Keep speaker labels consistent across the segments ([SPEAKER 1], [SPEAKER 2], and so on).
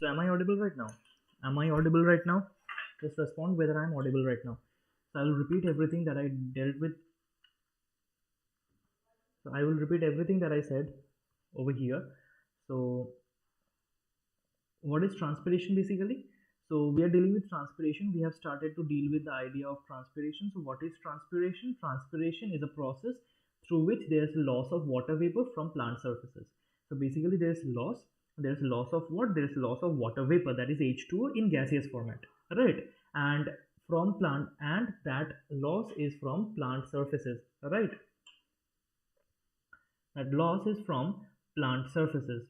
[SPEAKER 1] So am I audible right now? Am I audible right now? Just respond whether I am audible right now. So I will repeat everything that I dealt with. So I will repeat everything that I said over here. So what is transpiration basically? So we are dealing with transpiration. We have started to deal with the idea of transpiration. So what is transpiration? Transpiration is a process through which there is loss of water vapor from plant surfaces. So basically there is loss. There is loss of what? There is loss of water vapor, that is H2O in gaseous format, right? And from plant, and that loss is from plant surfaces, right? That loss is from plant surfaces.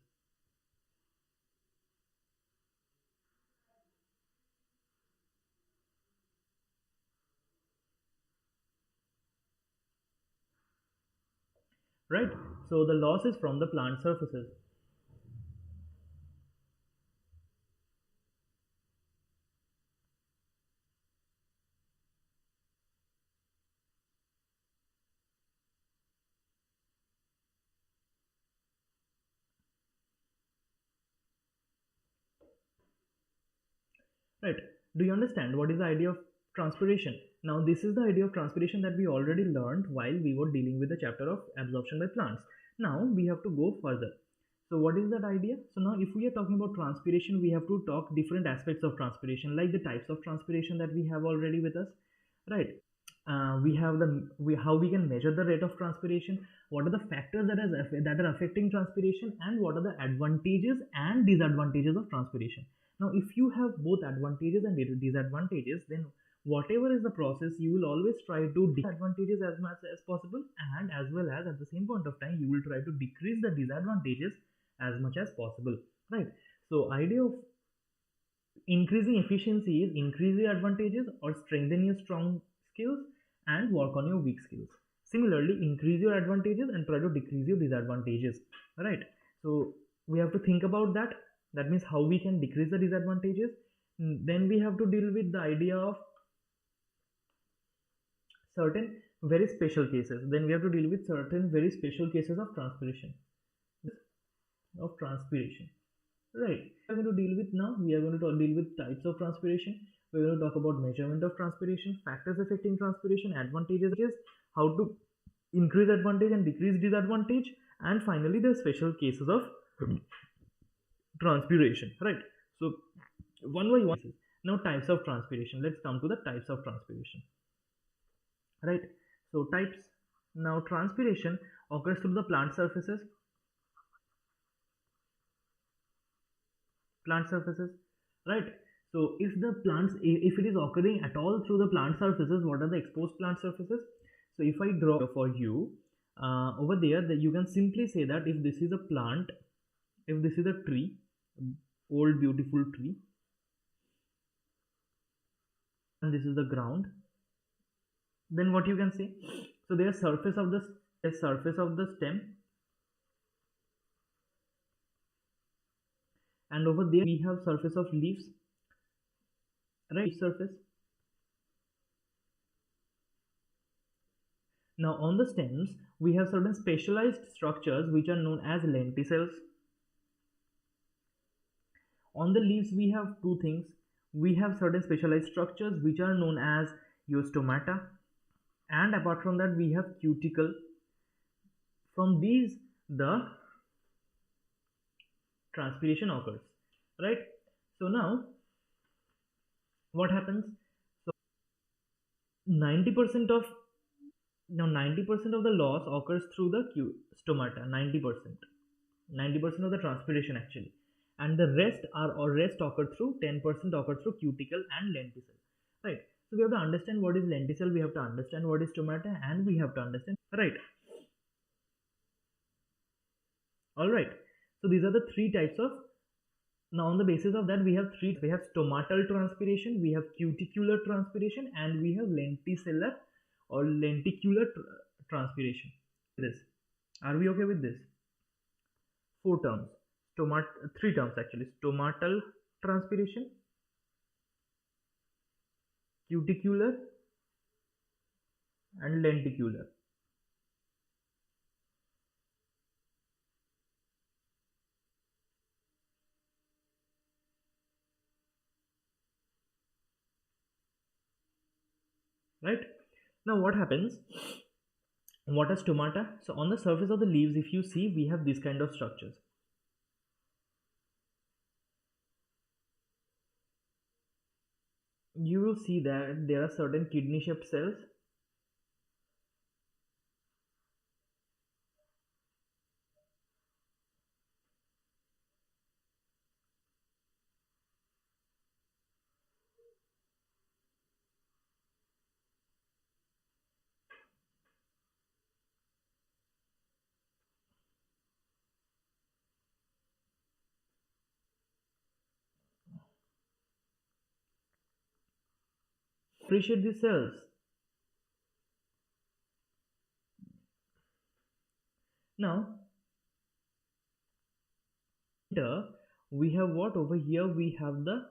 [SPEAKER 1] Right, so the loss is from the plant surfaces. Right, do you understand what is the idea of transpiration? Now this is the idea of transpiration that we already learned while we were dealing with the chapter of absorption by plants. Now we have to go further. So what is that idea? So now if we are talking about transpiration, we have to talk different aspects of transpiration, like the types of transpiration that we have already with us, right? We have how we can measure the rate of transpiration, what are the factors that are affecting transpiration, and what are the advantages and disadvantages of transpiration. Now if you have both advantages and disadvantages, then whatever is the process, you will always try to disadvantages as much as possible, and as well as at the same point of time you will try to decrease the disadvantages as much as possible, right? So idea of increasing efficiency is increase your advantages or strengthen your strong skills and work on your weak skills. Similarly, increase your advantages and try to decrease your disadvantages, right? So we have to think about that. That means how we can decrease the disadvantages. Then we have to deal with the idea of certain very special cases. Then we have to deal with certain very special cases of transpiration. Right, we are going to deal with now. We are going to deal with types of transpiration. We're going to talk about measurement of transpiration, factors affecting transpiration, advantages, how to increase advantage and decrease disadvantage, and finally the special cases of transpiration, right? So one by one. Now types of transpiration. Let's come to the types of transpiration, right? So types. Now transpiration occurs through the plant surfaces, right? So if the plants, if it is occurring at all through the plant surfaces, what are the exposed plant surfaces? So if I draw for you over there, that you can simply say that if this is a plant, if this is a tree, old beautiful tree, and this is the ground, then what you can say? So there's surface of the stem, and over there we have surface of leaves, right? Surface. Now on the stems we have certain specialized structures which are known as lenticels. On the leaves we have two things. We have certain specialized structures which are known as stomata, and apart from that we have cuticle. From these the transpiration occurs, right? So now what happens? So 90% of the loss occurs through the stomata. 90% of the transpiration actually, and the rest occur through 10% occur through cuticle and lenticel, right? So we have to understand what is lenticel, we have to understand what is stomata, and we have to understand, right? All right, so these are the three types of. Now on the basis of that we have stomatal transpiration, we have cuticular transpiration, and we have lenticular transpiration. This, are we okay with this? Four terms, three terms actually: stomatal transpiration, cuticular, and lenticular. right? Now what happens? What is stomata? So on the surface of the leaves, if you see, we have this kind of structures. You will see that there are certain kidney shaped cells. Appreciate these cells. Now here we have what? Over here we have the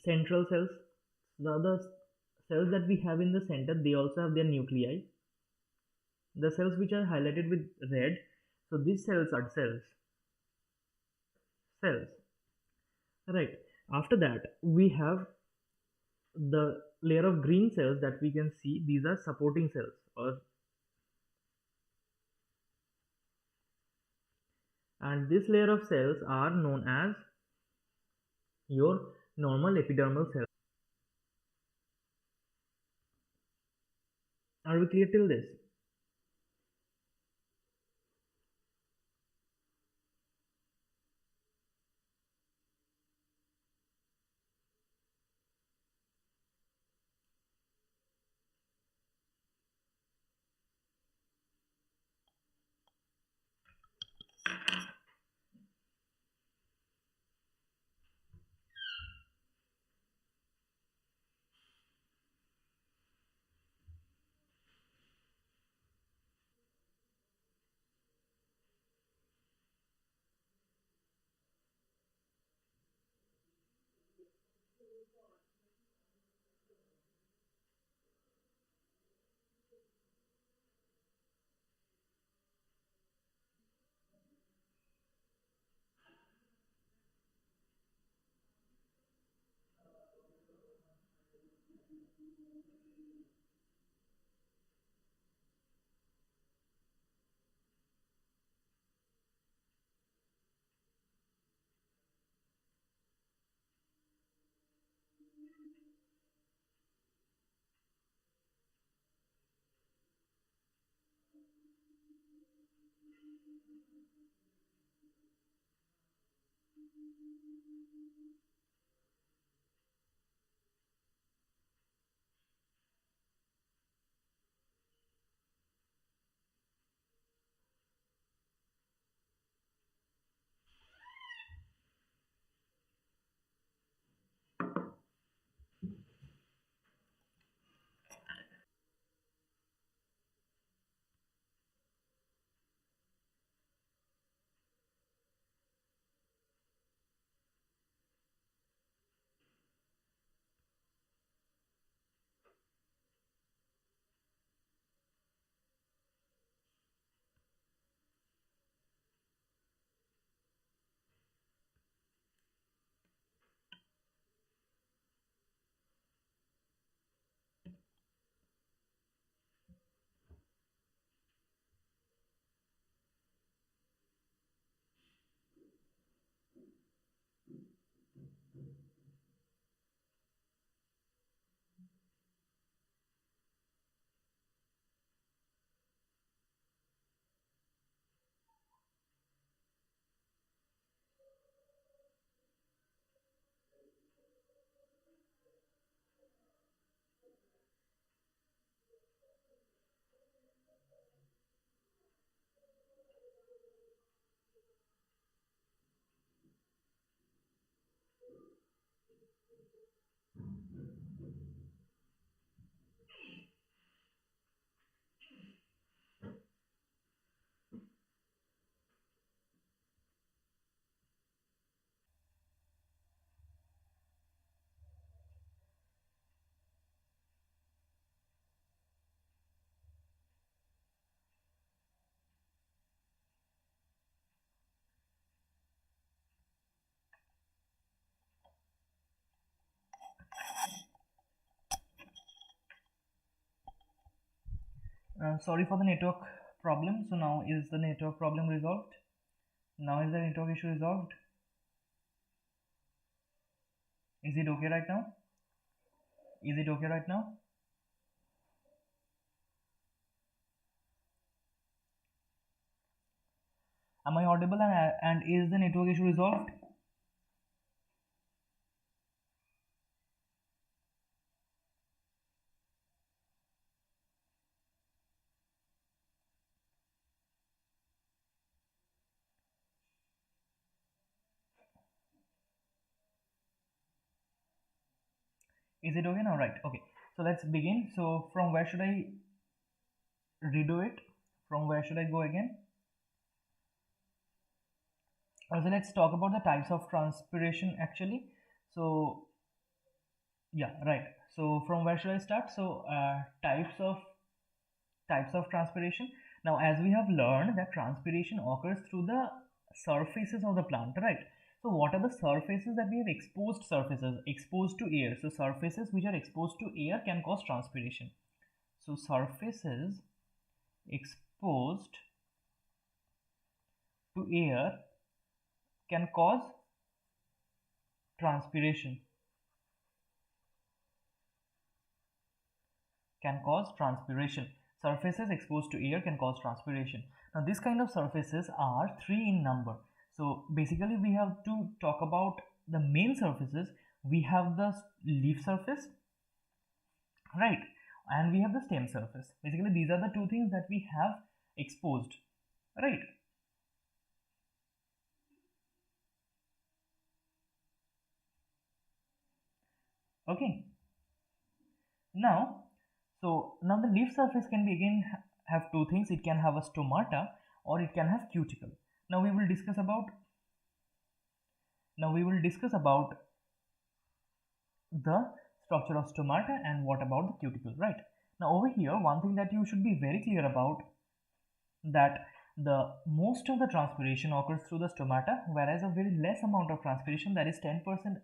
[SPEAKER 1] central cells. The other cells that we have in the center, they also have their nuclei. The cells which are highlighted with red, so these cells are cells, right? After that we have the layer of green cells that we can see. These are supporting cells, or and this layer of cells are known as your normal epidermal cells. Are we clear till this? Sorry for the network problem. So now is the network problem resolved? Now is the network issue resolved? Is it okay right now? Is it okay right now? Am I audible, and is the network issue resolved? Is it okay now? Right. Okay. So let's begin. So from where should I redo it? From where should I go again? So let's talk about the types of transpiration actually. So yeah, right. So from where should I start? So types of transpiration. Now, as we have learned that transpiration occurs through the surfaces of the plant, right? So what are the surfaces that we have? Exposed surfaces, exposed to air. So surfaces which are exposed to air can cause transpiration. So surfaces exposed to air can cause transpiration. Surfaces exposed to air can cause transpiration. Now these kind of surfaces are 3 in number. So basically we have to talk about the main surfaces. We have the leaf surface, right, and we have the stem surface. Basically these are the two things that we have exposed, right? Okay. Now the leaf surface can be again have two things. It can have a stomata or it can have cuticle. Now we will discuss about the structure of stomata and what about the cuticle, right? Now over here, one thing that you should be very clear about, that the most of the transpiration occurs through the stomata, whereas a very less amount of transpiration, that is 10%,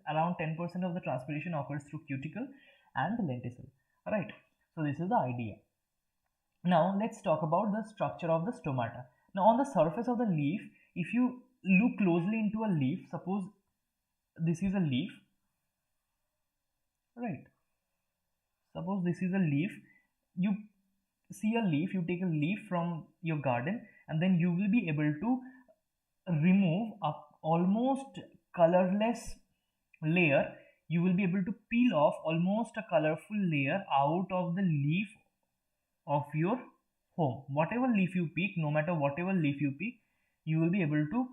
[SPEAKER 1] around 10% of the transpiration occurs through cuticle and the lenticle, right? So this is the idea. Now let's talk about the structure of the stomata. Now on the surface of the leaf, if you look closely into a leaf, suppose this is a leaf, right? Suppose this is a leaf. You see a leaf, you take a leaf from your garden, and then you will be able to remove a almost colorless layer. You will be able to peel off almost a colorful layer out of the leaf of your home. Whatever leaf you pick, no matter whatever leaf you pick, you will be able to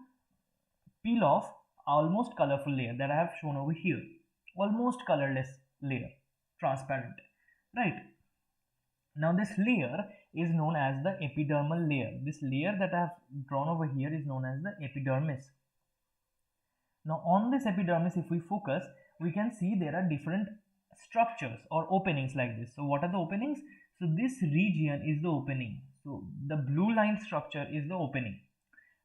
[SPEAKER 1] peel off almost colorful layer that I have shown over here. Almost colorless layer, transparent, right? Now this layer is known as the epidermal layer. This layer that I have drawn over here is known as the epidermis. Now on this epidermis, if we focus, we can see there are different structures or openings like this. So what are the openings? So this region is the opening. So the blue line structure is the opening,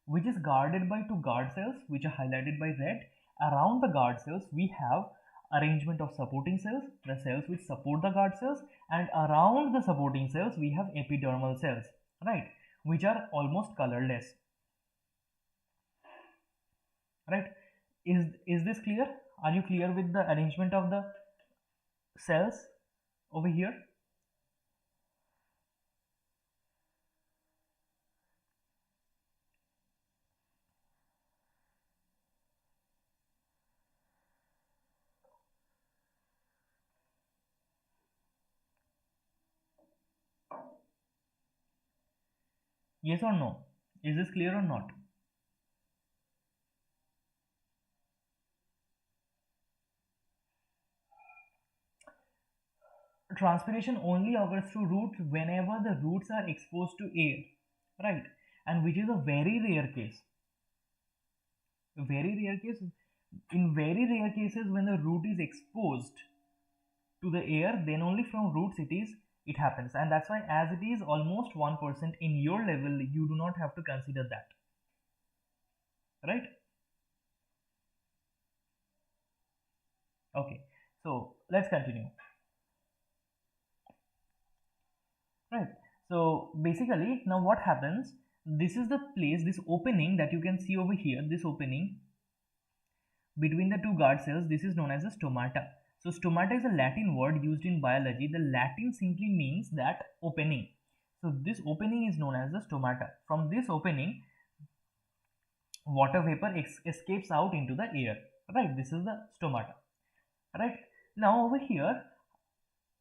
[SPEAKER 1] which is guarded by two guard cells, which are highlighted by red. Around the guard cells, we have arrangement of supporting cells, the cells which support the guard cells, and around the supporting cells, we have epidermal cells, right, which are almost colorless, right? Is this clear? Are you clear with the arrangement of the cells over here? Yes or no? Is this clear or not? Transpiration only occurs through roots whenever the roots are exposed to air, right? And which is a very rare case. Very rare case. In very rare cases, when the root is exposed to the air, then only from roots it happens. And that's why, as it is almost 1% in your level, you do not have to consider that, right? Okay, so let's continue, right? So basically, now what happens, this is the place, this opening that you can see over here, this opening between the two guard cells, this is known as a stomata. So stomata is a Latin word used in biology. The Latin simply means that opening. So this opening is known as the stomata. From this opening, water vapor escapes out into the air, right? This is the stomata, right? Now over here,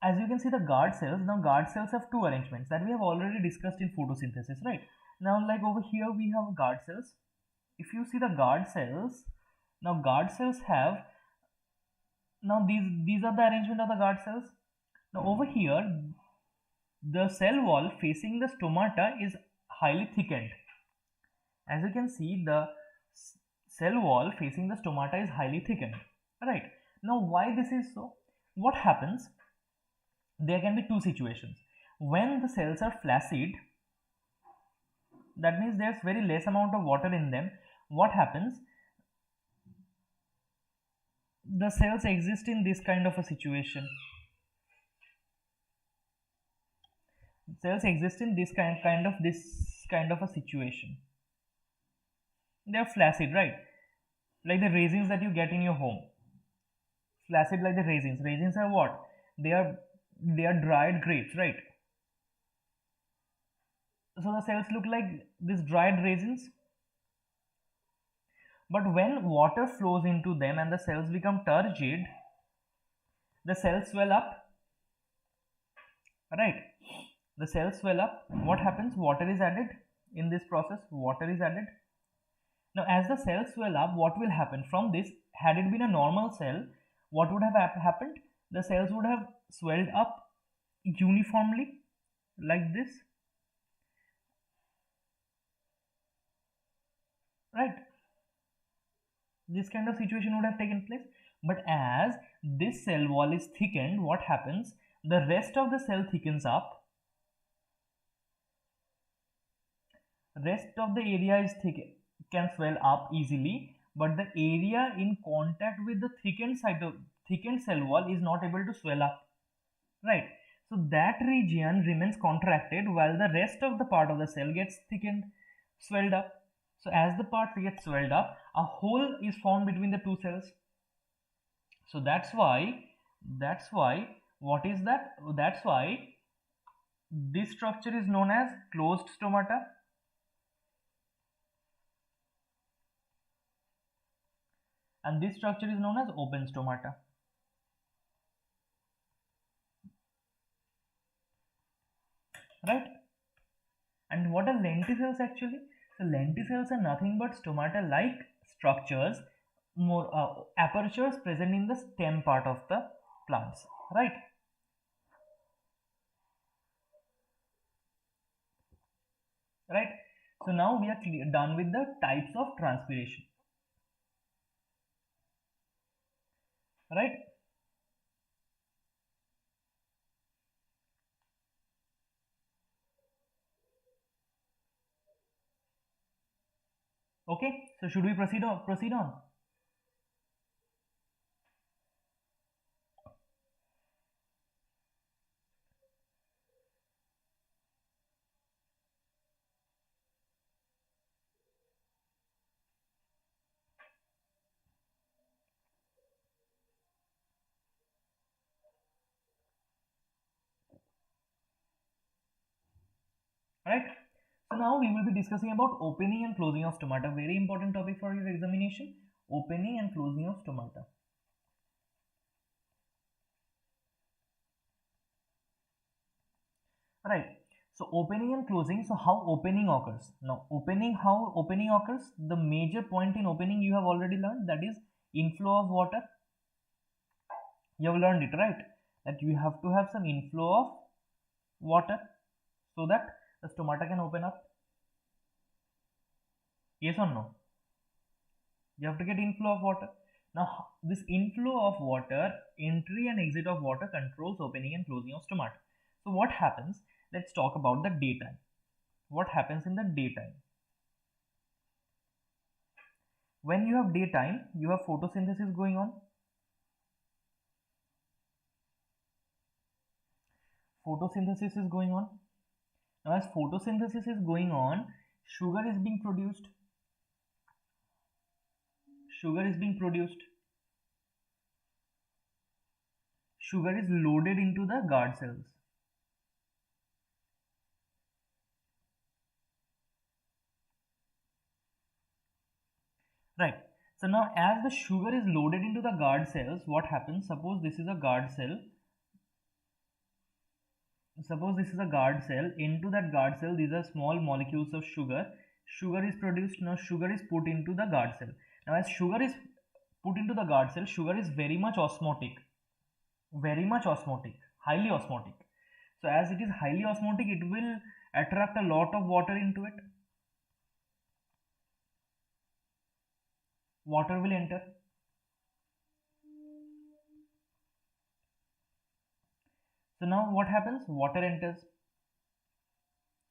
[SPEAKER 1] as you can see the guard cells, now guard cells have two arrangements that we have already discussed in photosynthesis, right? Now like over here we have guard cells. If you see the guard cells, now guard cells have, now these are the arrangement of the guard cells. Now over here, the cell wall facing the stomata is highly thickened. As you can see, the cell wall facing the stomata is highly thickened, right? Now why this is so? What happens? There can be two situations. When the cells are flaccid, that means there's very less amount of water in them. What happens? The cells exist in this kind of a situation. Cells exist in this kind of a situation. They are flaccid, right? Like the raisins that you get in your home. Flaccid like the raisins. Raisins are what? They are dried grapes, right? So the cells look like these dried raisins. But when water flows into them and the cells become turgid, the cells swell up, right? The cells swell up. What happens? Water is added in this process. Water is added. Now as the cells swell up, what will happen? From this, had it been a normal cell, what would have happened? The cells would have swelled up uniformly like this, right? This kind of situation would have taken place. But as this cell wall is thickened, what happens? The rest of the cell thickens up. Rest of the area is can swell up easily, but the area in contact with the thickened cell wall is not able to swell up, right? So that region remains contracted while the rest of the part of the cell gets thickened, swelled up. So as the part gets swelled up, a hole is formed between the two cells. So that's why what is that? That's why this structure is known as closed stomata, and this structure is known as open stomata, right? And what are lenticels actually? So lenticels are nothing but stomata like structures, more apertures present in the stem part of the plants, right? Right. So now we are done with the types of transpiration, right? Okay, so should we proceed on? Right. So now we will be discussing about opening and closing of stomata. Very important topic for your examination. Opening and closing of stomata. Right. So opening and closing. So how opening occurs? Now how opening occurs? The major point in opening you have already learned, that is inflow of water. You have learned it, right? That you have to have some inflow of water so that the stomata can open up. Yes or no? You have to get inflow of water. Now this inflow of water, entry and exit of water controls opening and closing of stomata. So what happens? Let's talk about the daytime. What happens in the daytime? When you have daytime, you have photosynthesis going on. Photosynthesis is going on. Now as photosynthesis is going on, sugar is being produced. Sugar is being produced. Sugar is loaded into the guard cells. Right. So now as the sugar is loaded into the guard cells, what happens? Suppose this is a guard cell. Suppose this is a guard cell. Into that guard cell, these are small molecules of sugar. Sugar is produced. Now sugar is put into the guard cell. Now as sugar is put into the guard cell, sugar is very much osmotic. Very much osmotic. Highly osmotic. So as it is highly osmotic, it will attract a lot of water into it. Water will enter. So now what happens? Water enters,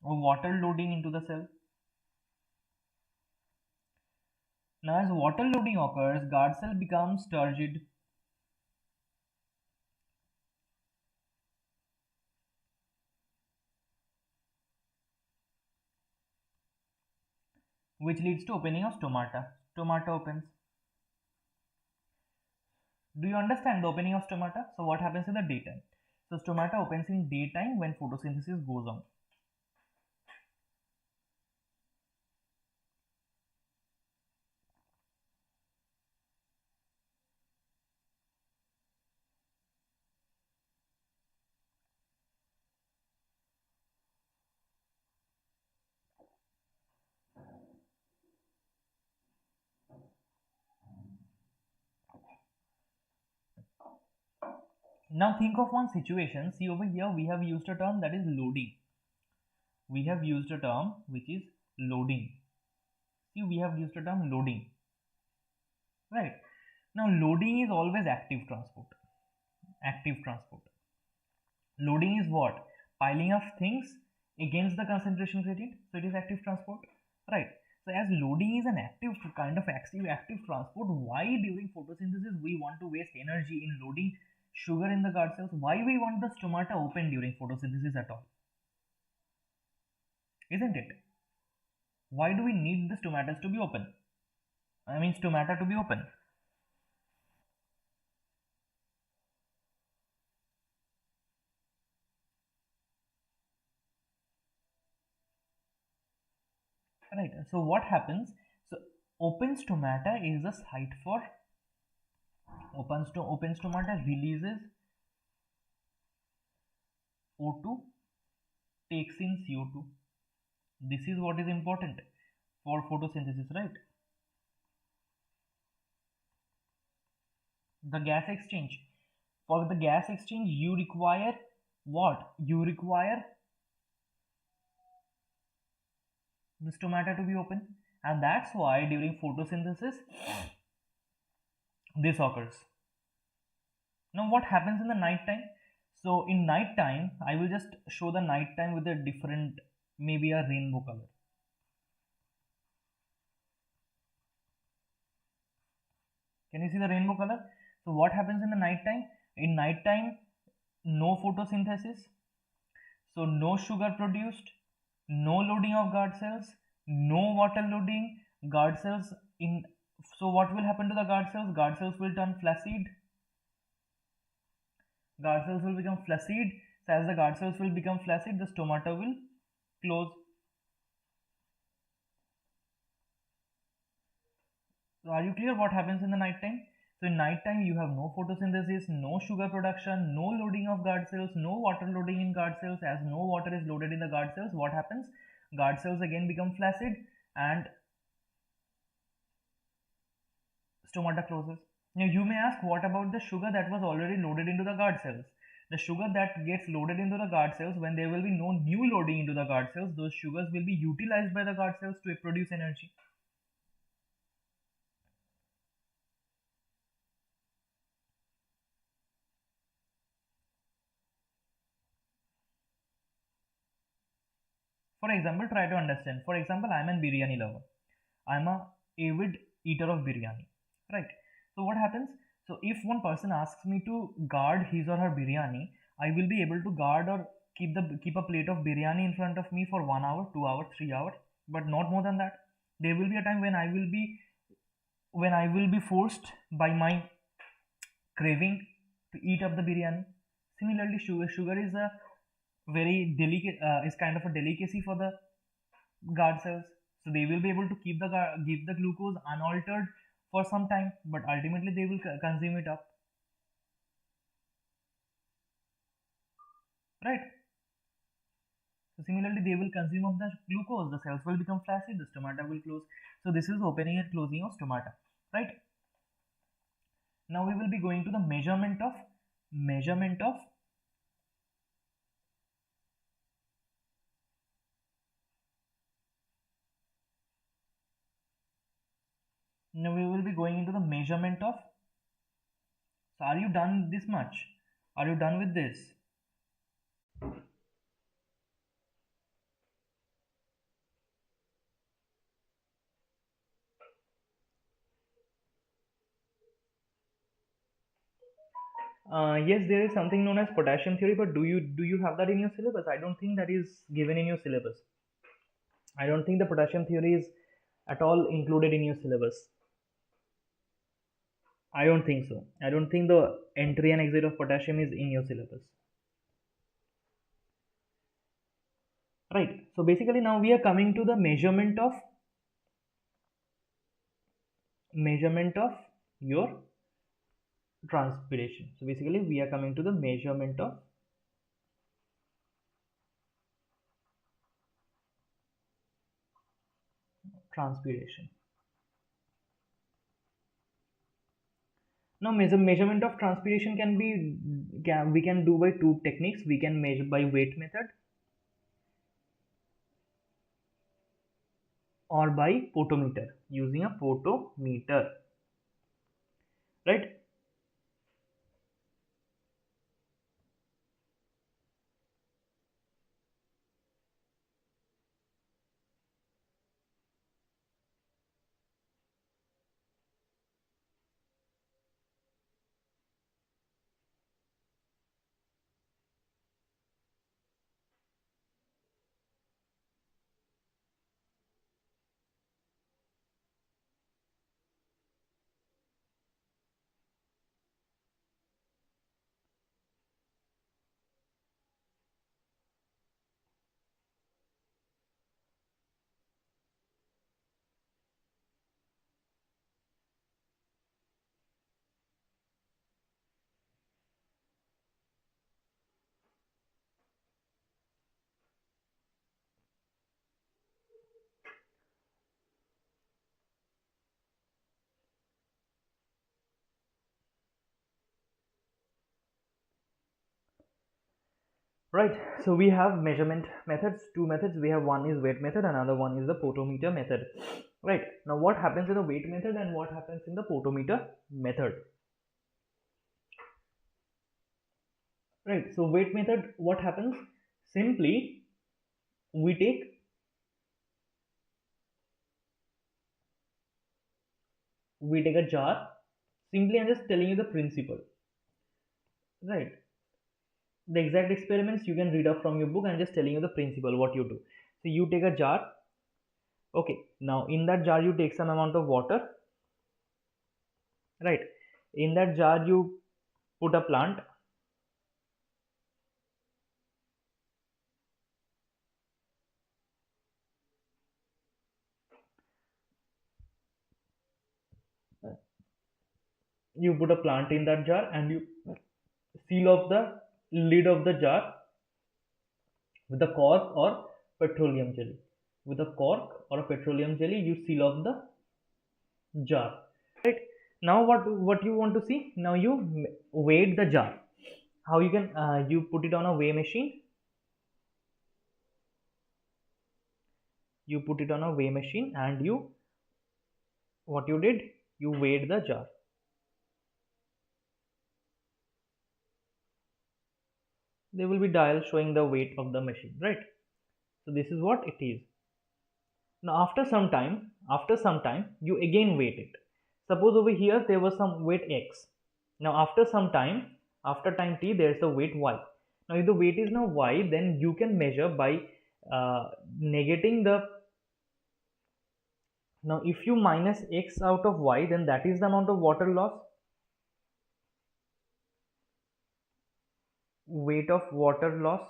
[SPEAKER 1] or water loading into the cell. Now as water loading occurs, guard cell becomes turgid. Which leads to opening of stomata. Stomata opens. Do you understand the opening of stomata? So what happens in the daytime? So stomata opens in daytime when photosynthesis goes on. Now think of one situation. See over here, we have used a term that is loading. We have used a term which is loading. See, we have used a term loading. Right. Now loading is always active transport. Active transport. Loading is what? Piling of things against the concentration gradient. So it is active transport. Right. So as loading is an active kind of active transport, why during photosynthesis we want to waste energy in loading sugar in the guard cells? Why we want the stomata open during photosynthesis at all? Isn't it? Why do we need the stomata to be open? I mean stomata to be open. Right. So what happens? So open stomata is the site for open stomata releases O2, takes in CO2. This is what is important for photosynthesis, right? The gas exchange. For the gas exchange, you require what? You require the stomata to be open, and that's why during photosynthesis this occurs. Now what happens in the night time? So in night time, I will just show the night time with a different, maybe a rainbow color. Can you see the rainbow color? So what happens in the night time? In night time, no photosynthesis, so no sugar produced, no loading of guard cells, no water loading. Guard cells in, so what will happen to the guard cells? Guard cells will turn flaccid. Guard cells will become flaccid. So as the guard cells will become flaccid, the stomata will close. So are you clear what happens in the night time? So in night time you have no photosynthesis, no sugar production, no loading of guard cells, no water loading in guard cells. As no water is loaded in the guard cells, what happens? Guard cells again become flaccid and stomata closes. Now you may ask, what about the sugar that was already loaded into the guard cells? The sugar that gets loaded into the guard cells, when there will be no new loading into the guard cells, those sugars will be utilized by the guard cells to produce energy. For example, try to understand. For example, I am a biryani lover. I am a avid eater of biryani, right? So what happens? So if one person asks me to guard his or her biryani, I will be able to guard or keep a plate of biryani in front of me for 1 hour, 2 hours, 3 hours, but not more than that. There will be a time when I will be forced by my craving to eat up the biryani. Similarly, sugar is a very delicate, is kind of a delicacy for the guard cells, so they will be able to keep the glucose unaltered for some time, but ultimately they will consume it up, right? So similarly, they will consume up the glucose, the cells will become flaccid, the stomata will close. So this is opening and closing of stomata, right? Now we will be going to the measurement of now we will be going into the measurement of. So are you done this much? Are you done with this? Yes, there is something known as potassium theory, but do you have that in your syllabus? I don't think that is given in your syllabus. I don't think the potassium theory is at all included in your syllabus. I don't think so. I don't think the entry and exit of potassium is in your syllabus. Right. So basically now we are coming to the measurement of your transpiration. So basically we are coming to the measurement of transpiration. Now measurement of transpiration we can do by two techniques. We can measure by weight method or by potometer, using a potometer, right? Right, so we have measurement methods, two methods. We have one is weight method, another one is the potometer method. Right, now what happens in the weight method and what happens in the potometer method? Right, so weight method, what happens? Simply we take a jar. Simply I'm just telling you the principle, right? The exact experiments you can read up from your book. I'm just telling you the principle, what you do. So you take a jar. Okay, now in that jar you take some amount of water, right? In that jar you put a plant. You put a plant in that jar and you seal off the lid of the jar with a cork or petroleum jelly. With a cork or a petroleum jelly, you seal off the jar. Right, now what you want to see? Now you weight the jar. How you can you put it on a weigh machine. You put it on a weigh machine and what you did, you weighed the jar. There will be dial showing the weight of the machine, right? So this is what it is. Now after some time you again weight it. Suppose over here there was some weight x. Now after some time, after time t, there is the weight y. Now if the weight is now y, then you can measure by negating the, now if you minus x out of y, then that is the amount of water loss, weight of water loss.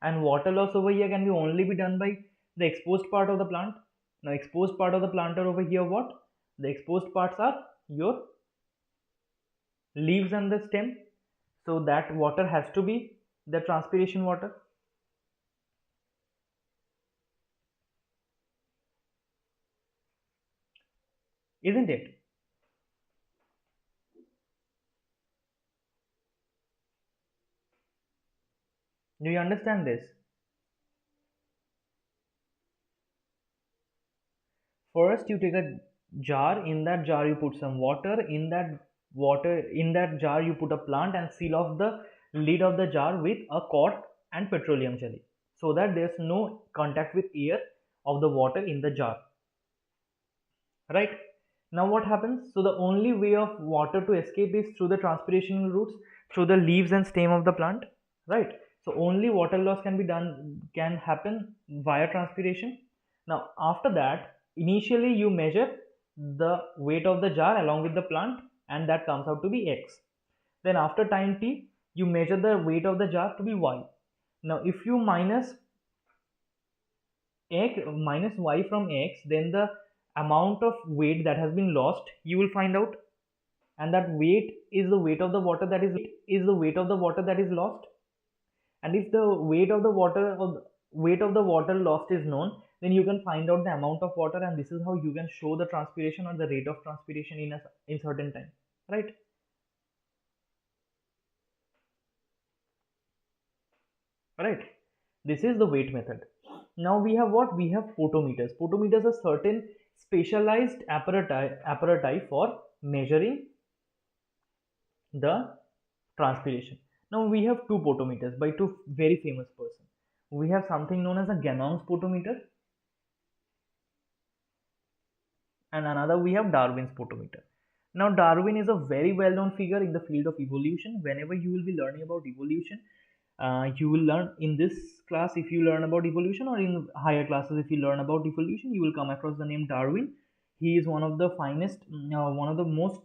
[SPEAKER 1] And water loss over here can be only be done by the exposed part of the plant. Now exposed part of the plant are over here what? The exposed parts are your leaves and the stem. So that water has to be the transpiration water. Isn't it? Do you understand this? First you take a jar, in that jar you put some water, in that jar you put a plant and seal off the lid of the jar with a cork and petroleum jelly, so that there's no contact with air of the water in the jar, right? Now what happens? So the only way of water to escape is through the transpiration routes, through the leaves and stem of the plant, right? So only water loss can happen via transpiration. Now after that, initially you measure the weight of the jar along with the plant, and that comes out to be x. Then after time t, you measure the weight of the jar to be y. Now if you minus y from x, then the amount of weight that has been lost you will find out, and that weight is the weight of the water that is lost. And if the weight of the water lost is known, then you can find out the amount of water, and this is how you can show the transpiration or the rate of transpiration in certain time, right? Right, this is the weight method. Now we have what? We have photometers. Photometers are certain specialized apparati for measuring the transpiration. Now we have two photometers by two very famous persons. We have something known as a Ganong's photometer, and another we have Darwin's photometer. Now Darwin is a very well known figure in the field of evolution. Whenever you will be learning about evolution, you will learn in this class, if you learn about evolution, or in higher classes if you learn about evolution, you will come across the name Darwin. He is one of the finest, one of the most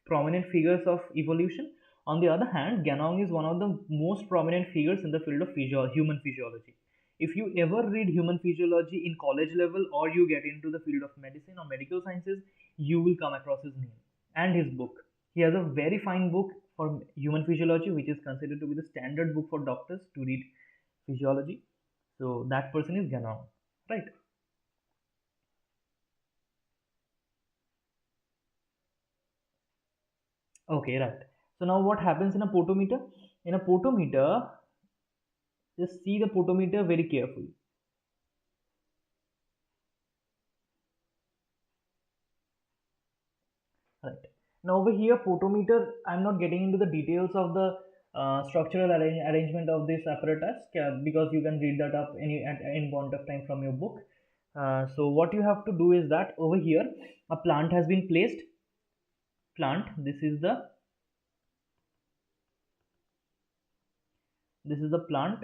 [SPEAKER 1] prominent figures of evolution. On the other hand, Ganong is one of the most prominent figures in the field of human physiology. If you ever read human physiology in college level, or you get into the field of medicine or medical sciences, you will come across his name and his book. He has a very fine book for human physiology, which is considered to be the standard book for doctors to read physiology. So that person is Ganong, right? Okay, right. So now what happens in a potometer? In a potometer, just see the potometer very carefully. Right. Now over here, potometer, I'm not getting into the details of the structural arrangement of this apparatus, because you can read that up at any point of time from your book. So what you have to do is that over here, a plant has been placed. This is the plant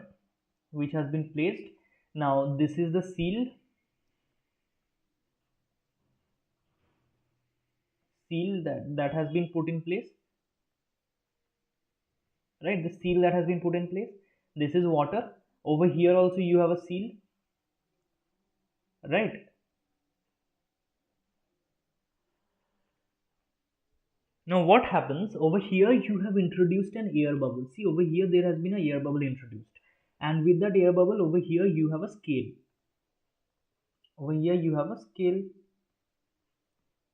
[SPEAKER 1] which has been placed. Now this is the seal that has been put in place, right? The seal that has been put in place. This is water. Over here also you have a seal, right? Now what happens over here? You have introduced an air bubble. See, over here there has been an air bubble introduced, and with that air bubble over here you have a scale. Over here you have a scale,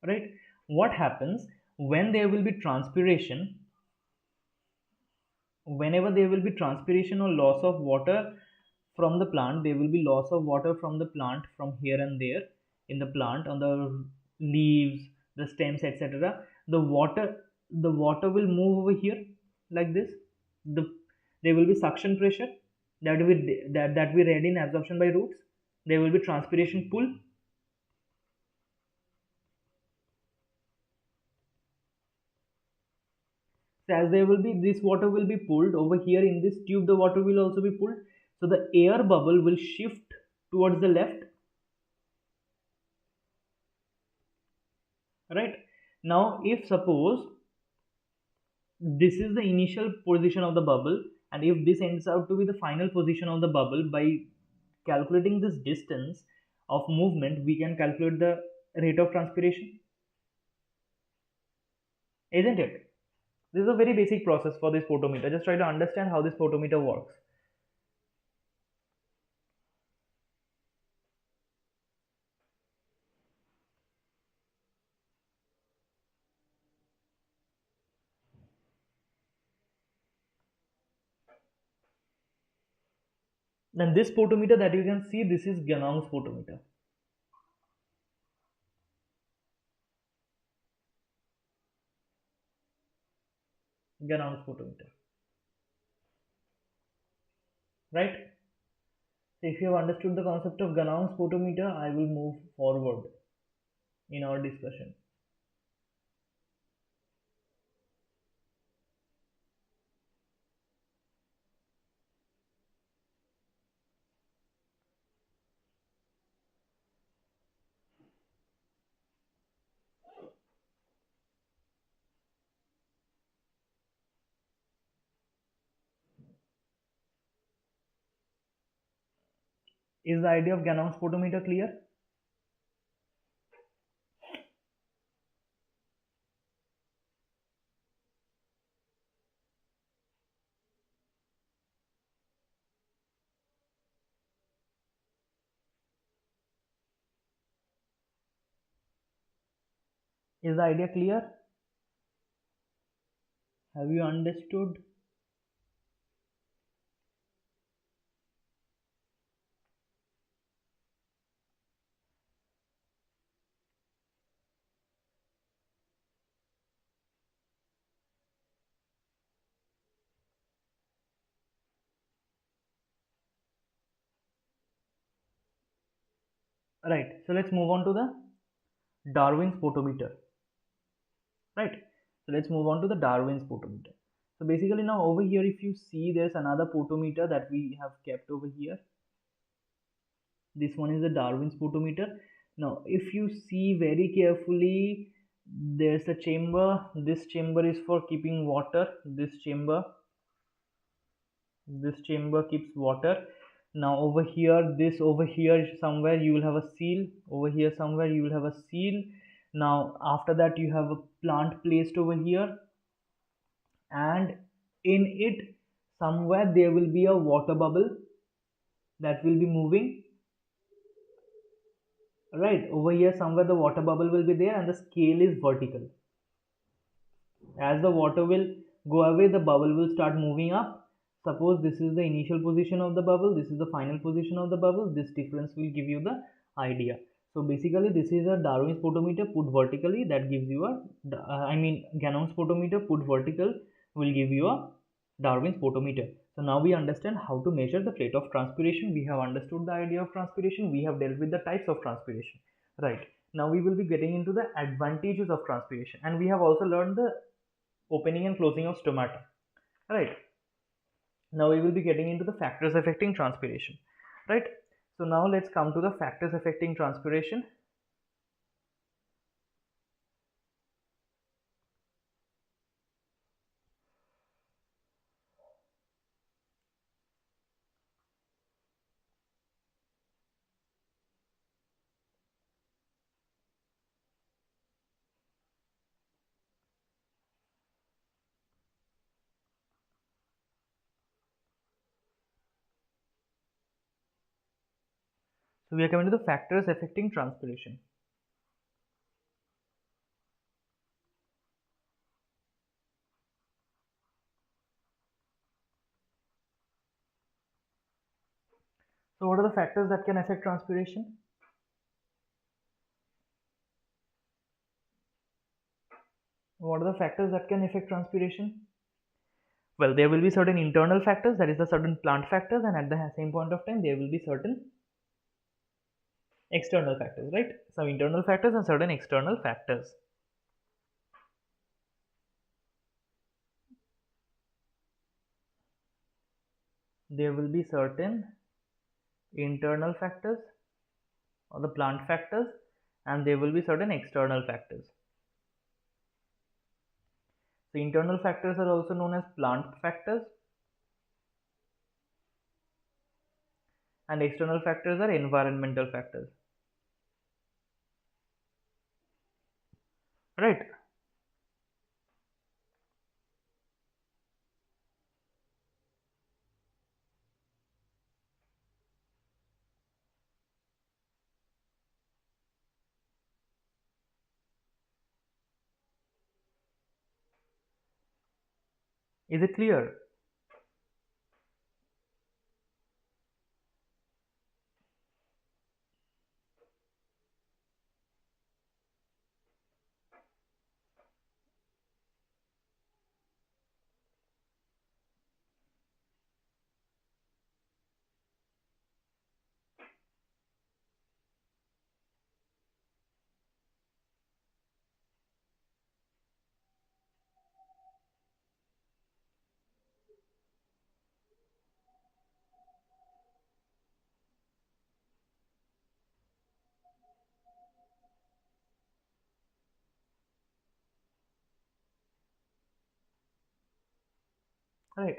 [SPEAKER 1] right? What happens when there will be transpiration? Whenever there will be transpiration or loss of water from the plant, there will be loss of water from the plant from here and there in the plant, on the leaves, the stems, etc. The water will move over here like this. There will be suction pressure that we read in absorption by roots. There will be transpiration pull. So as there will be, this water will be pulled over here in this tube, the water will also be pulled. So the air bubble will shift towards the left, right? Now if suppose this is the initial position of the bubble, and if this ends out to be the final position of the bubble, by calculating this distance of movement we can calculate the rate of transpiration, isn't it? This is a very basic process for this photometer. Just try to understand how this photometer works. Then this photometer that you can see, this is Ganong's photometer. Ganong's photometer, right? So if you have understood the concept of Ganong's photometer, I will move forward in our discussion. Is the idea of Ganong's photometer clear? Is the idea clear? Have you understood? Right. So let's move on to the Darwin's photometer. Right. So let's move on to the Darwin's photometer. So basically now over here, if you see, there's another photometer that we have kept over here. This one is the Darwin's photometer. Now if you see very carefully, there's a chamber. This chamber is for keeping water. This chamber keeps water. Now over here, this over here somewhere you will have a seal. Over here somewhere you will have a seal. Now after that you have a plant placed over here, and in it somewhere there will be a water bubble that will be moving. Right, over here somewhere the water bubble will be there, and the scale is vertical. As the water will go away, the bubble will start moving up. Suppose this is the initial position of the bubble, this is the final position of the bubble. This difference will give you the idea. So basically this is a Darwin's photometer put vertically, that gives you a Ganong's photometer put vertical will give you a Darwin's photometer. So now we understand how to measure the rate of transpiration. We have understood the idea of transpiration. We have dealt with the types of transpiration. Right. Now we will be getting into the advantages of transpiration, and we have also learned the opening and closing of stomata. Right. Now we will be getting into the factors affecting transpiration. Right. So now let's come to the factors affecting transpiration. So we are coming to the factors affecting transpiration. So what are the factors that can affect transpiration? What are the factors that can affect transpiration? Well, there will be certain internal factors, that is the certain plant factors, and at the same point of time there will be certain external factors, right? Some internal factors and certain external factors. there will be certain internal factors or the plant factors, and there will be certain external factors. So internal factors are also known as plant factors, and external factors are environmental factors. Right? Is it clear? Right.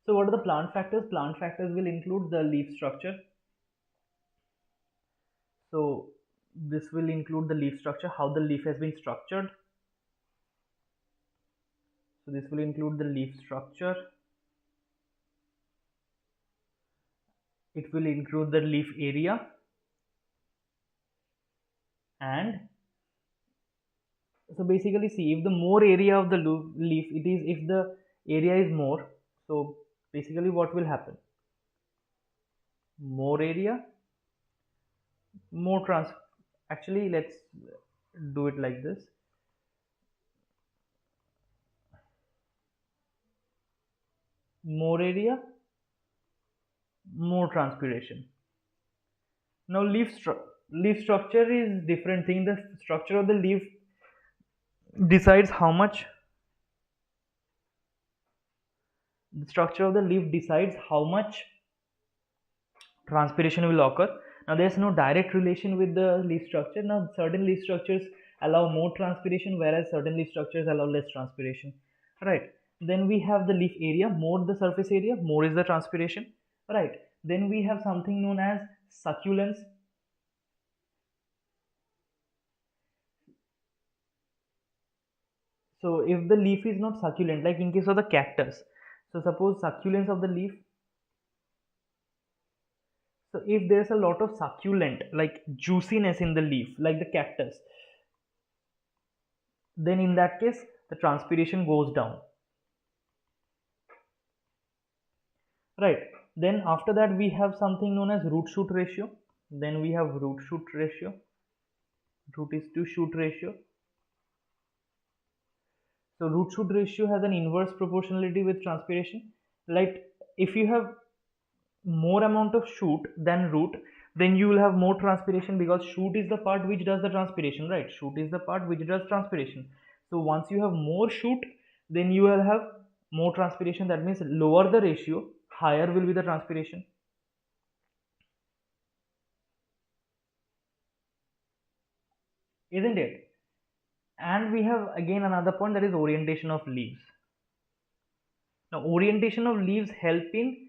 [SPEAKER 1] So what are the plant factors? Plant factors will include the leaf structure. So this will include the leaf structure, how the leaf has been structured. So this will include the leaf structure. It will include the leaf area, and so basically see, if the more area of the leaf it is, if the area is more, so basically what will happen? More area, more trans. Actually, let's do it like this. More area, more transpiration. Now leaf structure is different thing. The structure of the leaf decides how much, the structure of the leaf decides how much transpiration will occur. Now there's no direct relation with the leaf structure. Now certain leaf structures allow more transpiration, whereas certain leaf structures allow less transpiration. Right. Then we have the leaf area. More the surface area, more is the transpiration. Right. Then we have something known as succulence. So if the leaf is not succulent, like in case of the cactus, so suppose succulence of the leaf. So if there's a lot of succulent, like juiciness in the leaf, like the cactus, then in that case the transpiration goes down. Right. Then after that we have something known as root shoot ratio. Then we have root shoot ratio. Root is to shoot ratio. So root shoot ratio has an inverse proportionality with transpiration. Like if you have more amount of shoot than root, then you will have more transpiration, because shoot is the part which does the transpiration, right? Shoot is the part which does transpiration. So once you have more shoot, then you will have more transpiration. That means lower the ratio, higher will be the transpiration. Isn't it? And we have again another point, that is orientation of leaves. Now orientation of leaves help in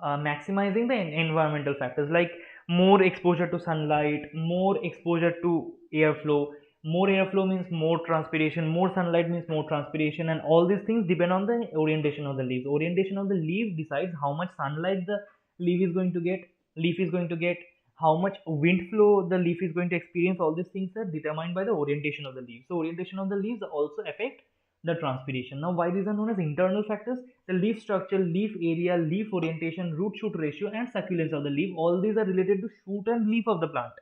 [SPEAKER 1] maximizing the environmental factors, like more exposure to sunlight, more exposure to airflow. More airflow means more transpiration, more sunlight means more transpiration, and all these things depend on the orientation of the leaves. Orientation of the leaf decides how much sunlight the leaf is going to get, how much wind flow the leaf is going to experience. All these things are determined by the orientation of the leaves. So orientation of the leaves also affect the transpiration. Now why these are known as internal factors? The leaf structure, leaf area, leaf orientation, root shoot ratio, and succulence of the leaf, all these are related to shoot and leaf of the plant.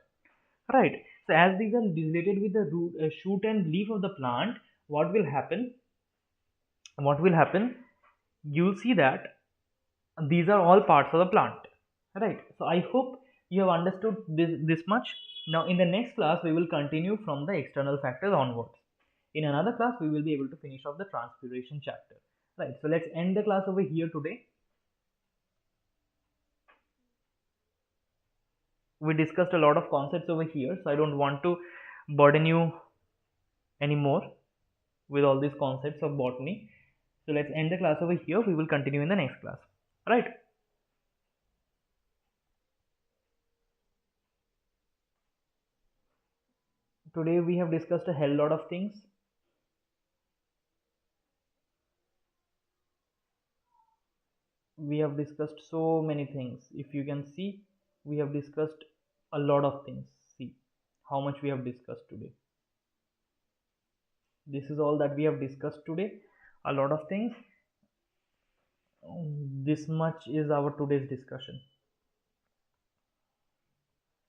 [SPEAKER 1] Right. So as these are related with the root, shoot and leaf of the plant, what will happen? You'll see that these are all parts of the plant. Right. So I hope you have understood this much. Now in the next class we will continue from the external factors onwards. In another class we will be able to finish off the transpiration chapter. Right. So let's end the class over here today. We discussed a lot of concepts over here, so I don't want to burden you anymore with all these concepts of botany. So let's end the class over here. We will continue in the next class, right? Today we have discussed a hell lot of things. We have discussed so many things. If you can see, we have discussed a lot of things. See how much we have discussed today. This is all that we have discussed today, a lot of things. This much is our today's discussion.